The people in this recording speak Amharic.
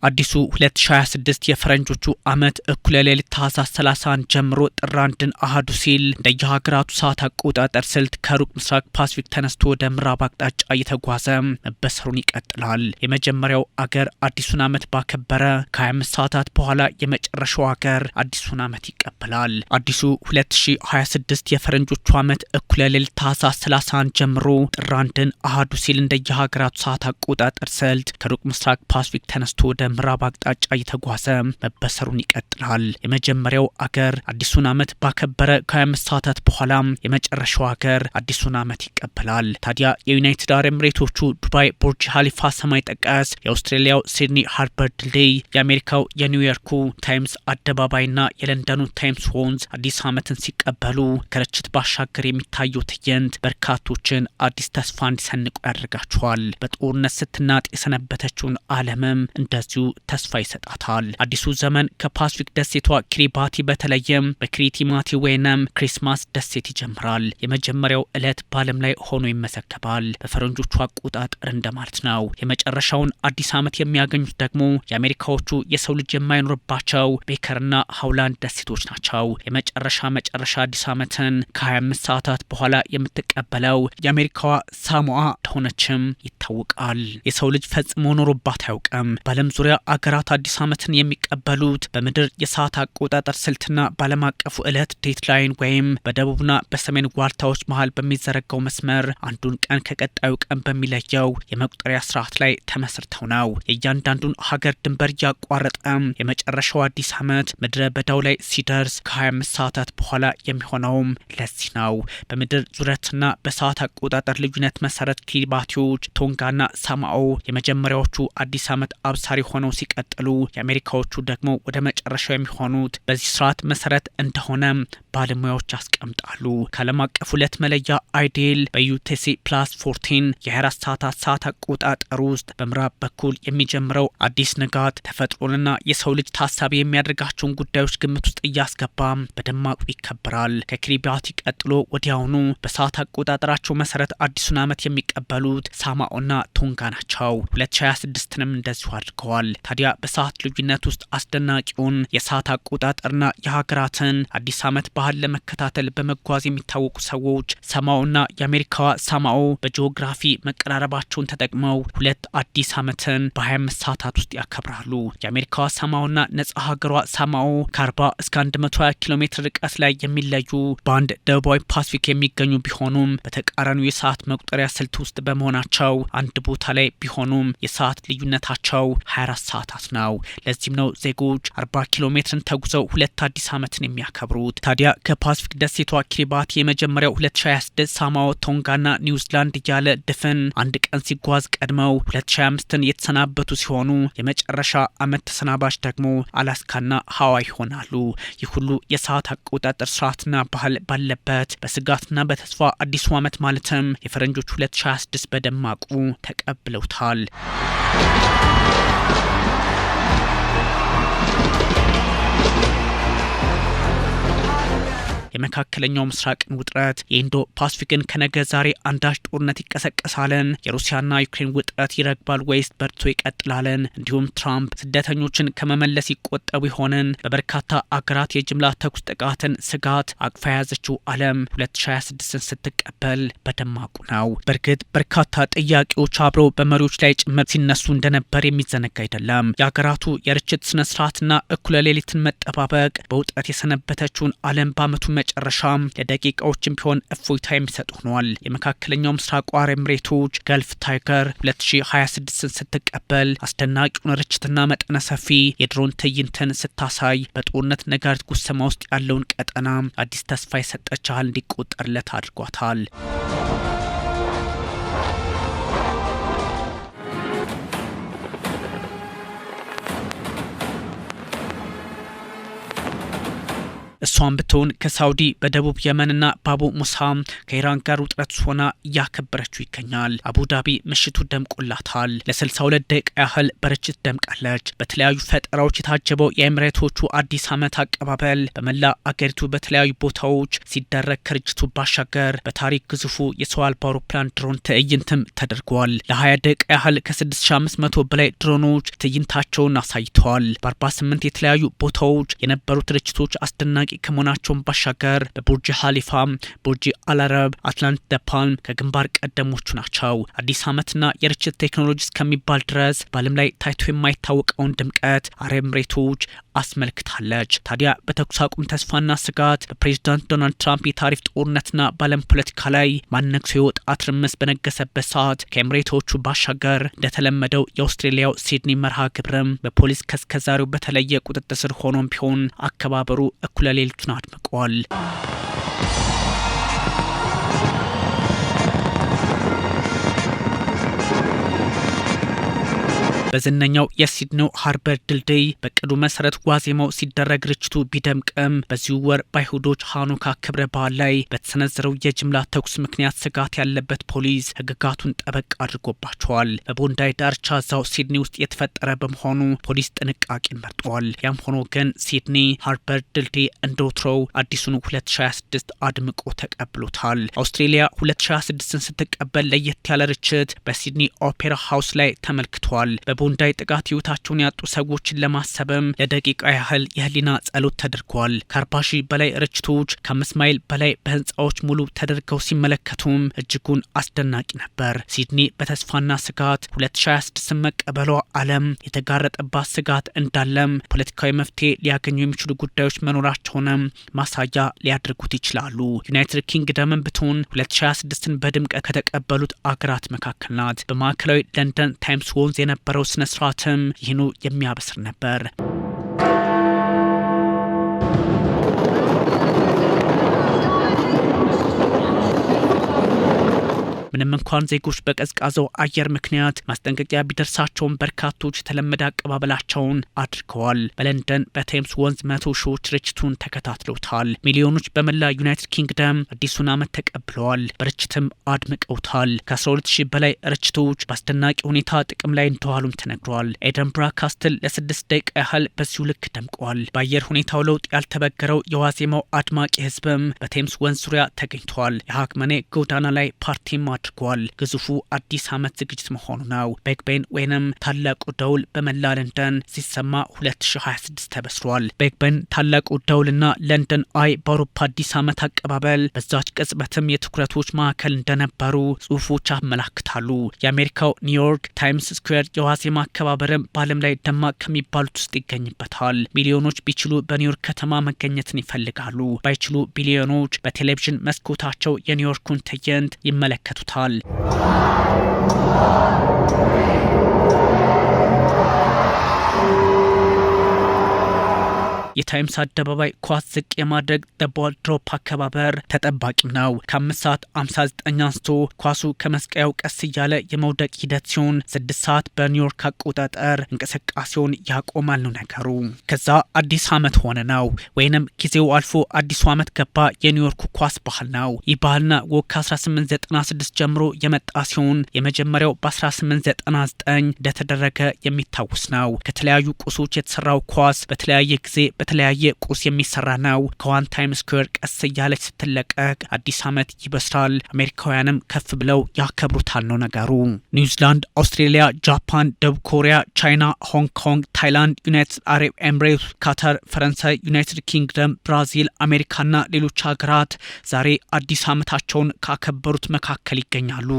አዲሱ 2026 የፈረንጆቹ ዓመት እኩለ ሌሊት ታህሳስ 31 ጀምሮ ጥር 1ን አሃዱ ሲል እንደየሀገራቱ ሰዓት አቆጣጠር ስልት ከሩቅ ምስራቅ ፓሲፊክ ተነስቶ ወደ ምዕራብ አቅጣጫ እየተጓዘ መበሰሩን ይቀጥላል። የመጀመሪያው አገር አዲሱን ዓመት ባከበረ ከ25 ሰዓታት በኋላ የመጨረሻው አገር አዲሱን ዓመት ይቀበላል። አዲሱ 2026 የፈረንጆቹ ዓመት እኩለ ሌሊት ታህሳስ 31 ጀምሮ ጥር 1ን አሃዱ ሲል እንደየሀገራቱ ሰዓት አቆጣጠር ስልት ከሩቅ ምስራቅ ፓሲፊክ ተነስቶ ወደ ምዕራብ አቅጣጫ እየተጓዘ መበሰሩን ይቀጥላል። የመጀመሪያው አገር አዲሱን ዓመት ባከበረ ከ25 ሰዓታት በኋላ የመጨረሻው አገር አዲሱን ዓመት ይቀበላል። ታዲያ የዩናይትድ አረብ ኤሚሬቶቹ ዱባይ ቡርጅ ኻሊፋ ሰማይ ጠቀስ፣ የአውስትሬሊያው ሲድኒ ሃርበር ድልድይ፣ የአሜሪካው የኒውዮርኩ ታይምስ አደባባይና የለንደኑ ታይምስ ወንዝ አዲስ ዓመትን ሲቀበሉ ከርችት ባሻገር የሚታየው ትዕይንት በርካቶችን አዲስ ተስፋ እንዲሰንቁ ያደርጋቸዋል። በጦርነት ስትናጥ የሰነበተችውን ዓለምም እንደዚሁ ተስፋ ይሰጣታል። አዲሱ ዘመን ከፓሲፊክ ደሴቷ ኪሪባቲ በተለየም በክሪቲማቲ ወይንም ክሪስማስ ደሴት ይጀምራል። የመጀመሪያው ዕለት በዓለም ላይ ሆኖ ይመዘገባል። በፈረንጆቹ አቆጣጠር እንደማለት ነው። የመጨረሻውን አዲስ ዓመት የሚያገኙት ደግሞ የአሜሪካዎቹ የሰው ልጅ የማይኖርባቸው ቤከርና ሃውላንድ ደሴቶች ናቸው። የመጨረሻ አዲስ ዓመትን ከ25 ሰዓታት በኋላ የምትቀበለው የአሜሪካዋ ሳሞአ እንደሆነችም ይታወቃል። የሰው ልጅ ፈጽሞ ኖሮባት አያውቅም። በዓለም ዙሪያ አገራት አዲስ ዓመትን የሚቀበሉት በምድር የሰዓት አቆጣጠር ስልትና በዓለም አቀፉ ዕለት ዴትላይን ወይም በደቡብና በሰሜን ዋልታዎች መሃል በሚዘረጋው መስመር አንዱን ቀን ከቀጣዩ ቀን በሚለየው የመቁጠሪያ ስርዓት ላይ ተመስርተው ነው። የእያንዳንዱን ሀገር ድንበር እያቋረጠ የመጨረሻው አዲስ ዓመት ምድረ በዳው ላይ ሲደርስ ከ25 ሰዓታት በኋላ የሚሆነውም ለዚህ ነው። በምድር ዙረትና በሰዓት አቆጣጠር ልዩነት መሰረት ኪሪባቲዎች፣ ቶንጋና ሳማኦ የመጀመሪያዎቹ አዲስ ዓመት አብሳሪ ሆነው ሲቀጥሉ የአሜሪካዎቹ ደግሞ ወደ መጨረሻው የሚሆኑት በዚህ ስርዓት መሰረት እንደሆነ ባለሙያዎች ያስቀምጣሉ። ከዓለም አቀፍ ሁለት መለያ አይዲል በዩቲሲ ፕላስ 14 የ24 ሰዓታት ሰዓት አቆጣጠር ውስጥ በምዕራብ በኩል የሚጀምረው አዲስ ንጋት ተፈጥሮንና የሰው ልጅ ታሳቢ የሚያደርጋቸውን ጉዳዮች ግምት ውስጥ እያስገባ በደማቁ ይከበራል። ከኪሪባቲ ቀጥሎ ወዲያውኑ በሰዓት አቆጣጠራቸው መሰረት አዲሱን ዓመት የሚቀበሉት ሳማኦና ቶንጋ ናቸው። 2026ንም እንደዚሁ አድርገዋል። ታዲያ በሰዓት ልዩነት ውስጥ አስደናቂውን የሰዓት አቆጣጠርና የሀገራትን አዲስ ዓመት ባህል ለመከታተል በመጓዝ የሚታወቁ ሰዎች ሳማኦና የአሜሪካዋ ሳማኦ በጂኦግራፊ መቀራረባቸውን ተጠቅመው ሁለት አዲስ ዓመትን በ25 ሰዓታት ውስጥ ያከብራሉ። የአሜሪካዋ ሳማኦና ነጻ ሀገሯ ሳማኦ ከ40 እስከ 120 ኪሎ ሜትር ርቀት ላይ የሚለዩ በአንድ ደቡባዊ ፓሲፊክ የሚገኙ ቢሆኑም በተቃራኒው የሰዓት መቁጠሪያ ስልት ውስጥ በመሆናቸው አንድ ቦታ ላይ ቢሆኑም የሰዓት ልዩነታቸው 24 ሰዓታት ነው። ለዚህም ነው ዜጎች 40 ኪሎ ሜትርን ተጉዘው ሁለት አዲስ ዓመትን የሚያከብሩት። ታዲያ ከፓሲፊክ ደሴቷ ኪሪባቲ የመጀመሪያው 2026 ሳማኦ፣ ቶንጋና ኒውዚላንድ እያለ ድፍን አንድ ቀን ሲጓዝ ቀድመው 2025ን የተሰናበቱ ሲሆኑ የመጨረሻ ዓመት ተሰናባች ደግሞ አላስካና ሃዋይ ይሆናሉ። ይህ ሁሉ የሰዓት አቆጣጠር ስርዓትና ባህል ባለበት በስጋትና በተስፋ አዲሱ ዓመት ማለትም የፈረንጆች 2026 በደማቁ ተቀብለውታል። የመካከለኛው ምስራቅን ውጥረት፣ የኢንዶ ፓሲፊክን ከነገ ዛሬ አንዳች ጦርነት ይቀሰቀሳልን? የሩሲያና ዩክሬን ውጥረት ይረግባል ወይስ በርቶ ይቀጥላልን? እንዲሁም ትራምፕ ስደተኞችን ከመመለስ ይቆጠቡ ይሆንን? በበርካታ አገራት የጅምላ ተኩስ ጥቃትን ስጋት አቅፋ የያዘችው ዓለም 2026ን ስትቀበል በደማቁ ነው። በእርግጥ በርካታ ጥያቄዎች አብረው በመሪዎች ላይ ጭምር ሲነሱ እንደነበር የሚዘነጋ አይደለም። የአገራቱ የርችት ስነስርዓትና እኩለ ሌሊትን መጠባበቅ በውጥረት የሰነበተችውን ዓለም በዓመቱ መጨረሻ ለደቂቃዎችም ቢሆን እፎይታ የሚሰጥ ሆኗል። የመካከለኛው ምስራቅ አረብ ኤሚሬቶች ገልፍ ታይገር 2026ን ስትቀበል አስደናቂውን ርችትና መጠነ ሰፊ የድሮን ትዕይንትን ስታሳይ በጦርነት ነጋሪት ጉሰማ ውስጥ ያለውን ቀጠና አዲስ ተስፋ የሰጠች ያህል እንዲቆጠርለት አድርጓታል። እሷ እሷን ብትሆን ከሳውዲ በደቡብ የመንና በአቡ ሙሳም ከኢራን ጋር ውጥረት ሆና እያከበረችው ይገኛል። አቡዳቢ ምሽቱ ደምቆላታል። ለ62 ደቂቃ ያህል በርችት ደምቃለች። በተለያዩ ፈጠራዎች የታጀበው የኤሚሬቶቹ አዲስ ዓመት አቀባበል በመላ አገሪቱ በተለያዩ ቦታዎች ሲደረግ ከርችቱ ባሻገር በታሪክ ግዙፉ የሰው አልባ አውሮፕላን ድሮን ትዕይንትም ተደርጓል። ለ20 ደቂቃ ያህል ከ6500 በላይ ድሮኖች ትዕይንታቸውን አሳይተዋል። በ48 የተለያዩ ቦታዎች የነበሩት ርችቶች አስደናቂ ከመሆናቸውን ባሻገር በቡርጅ ሀሊፋ፣ ቡርጅ አልአረብ፣ አትላንት ደፓልም ከግንባር ቀደሞቹ ናቸው። አዲስ ዓመትና የርችት ቴክኖሎጂ እስከሚባል ድረስ በዓለም ላይ ታይቶ የማይታወቀውን ድምቀት አረብ ኤሚሬቶች አስመልክታለች። ታዲያ በተኩስ አቁም ተስፋና ስጋት በፕሬዚዳንት ዶናልድ ትራምፕ የታሪፍ ጦርነትና በዓለም ፖለቲካ ላይ ማነግሶ የወጣ ትርምስ በነገሰበት ሰዓት ከኤሚሬቶቹ ባሻገር እንደተለመደው የአውስትሬሊያው ሲድኒ መርሃ ግብርም በፖሊስ ከስከዛሬው በተለየ ቁጥጥር ስር ሆኖም ቢሆን አከባበሩ እኩለ ሌሊቱን አድምቋል። በዝነኛው የሲድኒው ሃርበር ድልድይ በቅዱ መሰረት ዋዜማው ሲደረግ ርችቱ ቢደምቅም በዚሁ ወር በአይሁዶች ሃኑካ ክብረ በዓል ላይ በተሰነዘረው የጅምላ ተኩስ ምክንያት ስጋት ያለበት ፖሊስ ህግጋቱን ጠበቅ አድርጎባቸዋል። በቦንዳይ ዳርቻ እዛው ሲድኒ ውስጥ የተፈጠረ በመሆኑ ፖሊስ ጥንቃቄን መርጧል። ያም ሆኖ ግን ሲድኒ ሃርበር ድልድይ እንደወትሮው አዲሱን 2026 አድምቆ ተቀብሎታል። አውስትሬሊያ 2026ን ስትቀበል ለየት ያለ ርችት በሲድኒ ኦፔራ ሃውስ ላይ ተመልክቷል። ቦንዳይ ጥቃት ህይወታቸውን ያጡ ሰዎችን ለማሰብም ለደቂቃ ያህል የህሊና ጸሎት ተደርጓል። ከ40 ሺህ በላይ ርችቶች ከ5 ማይል በላይ በህንፃዎች ሙሉ ተደርገው ሲመለከቱም እጅጉን አስደናቂ ነበር። ሲድኒ በተስፋና ስጋት 2026 መቀበሏ ዓለም የተጋረጠባት ስጋት እንዳለም ፖለቲካዊ መፍትሄ ሊያገኙ የሚችሉ ጉዳዮች መኖራቸውንም ማሳያ ሊያደርጉት ይችላሉ። ዩናይትድ ኪንግደምን ብትሆን 2026ን በድምቀት ከተቀበሉት አገራት መካከል ናት። በማዕከላዊ ለንደን ታይምስ ወንዝ የነበረው ስነ ስርዓትም ይህኑ የሚያበስር ነበር። ምንም እንኳን ዜጎች በቀዝቃዛው አየር ምክንያት ማስጠንቀቂያ ቢደርሳቸውን በርካቶች የተለመደ አቀባበላቸውን አድርገዋል። በለንደን በቴምስ ወንዝ 100 ሺዎች ርችቱን ተከታትለውታል። ሚሊዮኖች በመላ ዩናይትድ ኪንግደም አዲሱን ዓመት ተቀብለዋል፣ በርችትም አድምቀውታል። ከ12000 በላይ ርችቶች በአስደናቂ ሁኔታ ጥቅም ላይ እንደዋሉም ተነግሯል። ኤደንብራ ካስትል ለ6 ደቂቃ ያህል በዚሁ ልክ ደምቋል። በአየር ሁኔታው ለውጥ ያልተበገረው የዋዜማው አድማቂ ህዝብም በቴምስ ወንዝ ዙሪያ ተገኝቷል። የሀክመኔ ጎዳና ላይ ፓርቲም አድርጓል። ግዙፉ አዲስ ዓመት ዝግጅት መሆኑ ነው። ቢግ ቤን ወይንም ታላቁ ደውል በመላ ለንደን ሲሰማ 2026 ተበስሯል። ቢግ ቤን ታላቁ ደውልና ለንደን አይ በአውሮፓ አዲስ ዓመት አቀባበል በዛች ቅጽበትም የትኩረቶች ማዕከል እንደነበሩ ጽሁፎች ያመላክታሉ። የአሜሪካው ኒውዮርክ ታይምስ ስኩዌር የዋዜማ አከባበርም በዓለም ላይ ደማቅ ከሚባሉት ውስጥ ይገኝበታል። ሚሊዮኖች ቢችሉ በኒውዮርክ ከተማ መገኘትን ይፈልጋሉ። ባይችሉ ቢሊዮኖች በቴሌቪዥን መስኮታቸው የኒውዮርኩን ትዕይንት ይመለከቱታል። የታይምስ አደባባይ ኳስ ዝቅ የማድረግ ቦል ድሮፕ አከባበር ተጠባቂም ነው። ከ5 ሰዓት 59 አንስቶ ኳሱ ከመስቀያው ቀስ እያለ የመውደቅ ሂደት ሲሆን 6 ሰዓት በኒውዮርክ አቆጣጠር እንቅስቃሴውን ያቆማል ነው ነገሩ። ከዛ አዲስ ዓመት ሆነ ነው ወይንም ጊዜው አልፎ አዲሱ ዓመት ገባ የኒውዮርኩ ኳስ ባህል ነው። ይህ ባህልና ወግ ከ1896 ጀምሮ የመጣ ሲሆን የመጀመሪያው በ1899 እንደተደረገ የሚታወስ ነው። ከተለያዩ ቁሶች የተሰራው ኳስ በተለያየ ጊዜ በተለያየ ቁስ የሚሰራ ነው። ከዋን ታይም ስኩዌር ቀስ እያለች ስትለቀቅ አዲስ ዓመት ይበስራል። አሜሪካውያንም ከፍ ብለው ያከብሩታል ነው ነገሩ። ኒውዚላንድ፣ አውስትሬሊያ፣ ጃፓን፣ ደቡብ ኮሪያ፣ ቻይና፣ ሆንግ ኮንግ፣ ታይላንድ፣ ዩናይትድ አረብ ኤምሬትስ፣ ካታር፣ ፈረንሳይ፣ ዩናይትድ ኪንግደም፣ ብራዚል፣ አሜሪካና ሌሎች ሀገራት ዛሬ አዲስ ዓመታቸውን ካከበሩት መካከል ይገኛሉ።